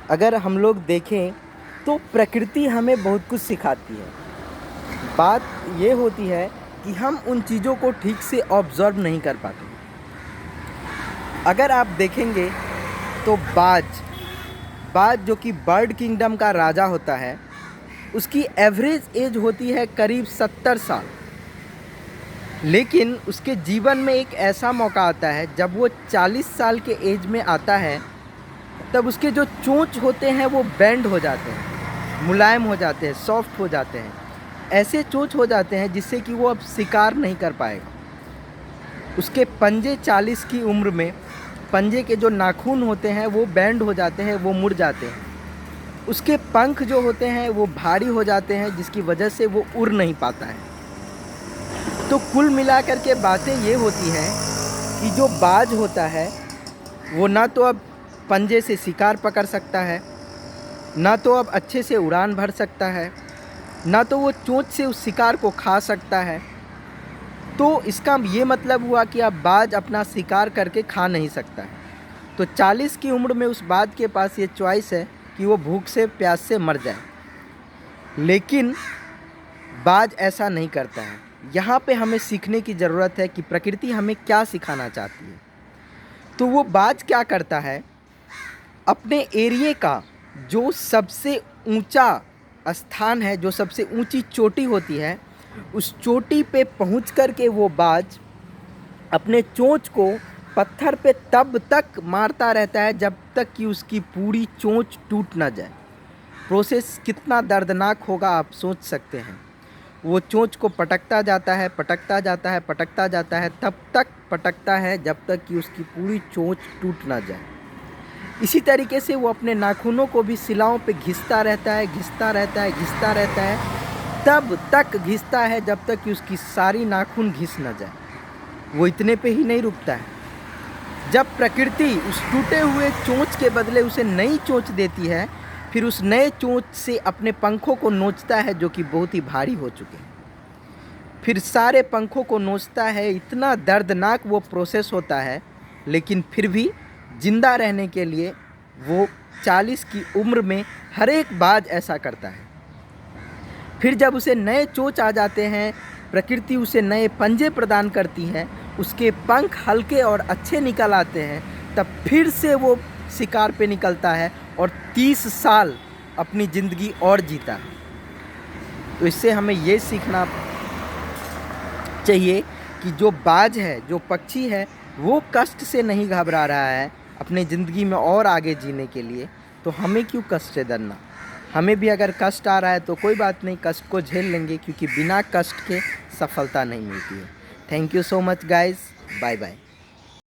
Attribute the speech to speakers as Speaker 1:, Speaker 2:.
Speaker 1: अगर हम लोग देखें तो प्रकृति हमें बहुत कुछ सिखाती है। बात ये होती है कि हम उन चीज़ों को ठीक से ऑब्ज़र्व नहीं कर पाते। अगर आप देखेंगे तो बाज जो कि बर्ड किंगडम का राजा होता है, उसकी एवरेज एज होती है करीब 70 साल। लेकिन उसके जीवन में एक ऐसा मौका आता है जब वो 40 साल के एज में आता है, तब उसके जो चोंच होते हैं वो बेंड हो जाते हैं, मुलायम हो जाते हैं, सॉफ्ट हो जाते हैं। ऐसे चोंच हो जाते हैं जिससे कि वो अब शिकार नहीं कर पाएगा। उसके पंजे 40 की उम्र में पंजे के जो नाखून होते हैं वो बेंड हो जाते हैं, वो मुड़ जाते हैं। उसके पंख जो होते हैं वो भारी हो जाते हैं, जिसकी वजह से वो उड़ नहीं पाता है। तो कुल मिलाकर के बातें ये होती हैं कि जो बाज होता है वो ना तो अब पंजे से शिकार पकड़ सकता है, ना तो अब अच्छे से उड़ान भर सकता है, ना तो वो चोंच से उस शिकार को खा सकता है। तो इसका ये मतलब हुआ कि अब बाज अपना शिकार करके खा नहीं सकता है। तो 40 की उम्र में उस बाज के पास ये चॉइस है कि वो भूख से प्यास से मर जाए। लेकिन बाज ऐसा नहीं करता है। यहाँ पे हमें सीखने की ज़रूरत है कि प्रकृति हमें क्या सिखाना चाहती है। तो वो बाज क्या करता है, अपने एरिया का जो सबसे ऊंचा स्थान है, जो सबसे ऊंची चोटी होती है, उस चोटी पे पहुंच कर के वो बाज अपने चोंच को पत्थर पे तब तक मारता रहता है जब तक कि उसकी पूरी चोंच टूट ना जाए। प्रोसेस कितना दर्दनाक होगा आप सोच सकते हैं। वो चोंच को पटकता जाता है, पटकता जाता है, पटकता जाता है, तब तक पटकता है जब तक कि उसकी पूरी चोंच टूट ना जाए। इसी तरीके से वो अपने नाखूनों को भी शिलाओं पे घिसता रहता है, घिसता रहता है, घिसता रहता है, तब तक घिसता है जब तक कि उसकी सारी नाखून घिस ना जाए। वो इतने पे ही नहीं रुकता है। जब प्रकृति उस टूटे हुए चोंच के बदले उसे नई चोंच देती है, फिर उस नए चोंच से अपने पंखों को नोचता है, जो कि बहुत ही भारी हो चुके हैं। फिर सारे पंखों को नोचता है। इतना दर्दनाक वो प्रोसेस होता है, लेकिन फिर भी जिंदा रहने के लिए वो 40 की उम्र में हर एक बाज ऐसा करता है। फिर जब उसे नए चोंच आ जाते हैं, प्रकृति उसे नए पंजे प्रदान करती है, उसके पंख हल्के और अच्छे निकल आते हैं, तब फिर से वो शिकार पे निकलता है और 30 साल अपनी ज़िंदगी और जीता है। तो इससे हमें ये सीखना चाहिए कि जो बाज है, जो पक्षी है, वो कष्ट से नहीं घबरा रहा है अपनी ज़िंदगी में और आगे जीने के लिए। तो हमें क्यों कष्ट से डरना। हमें भी अगर कष्ट आ रहा है तो कोई बात नहीं, कष्ट को झेल लेंगे, क्योंकि बिना कष्ट के सफलता नहीं मिलती है। Thank you so much guys, bye bye.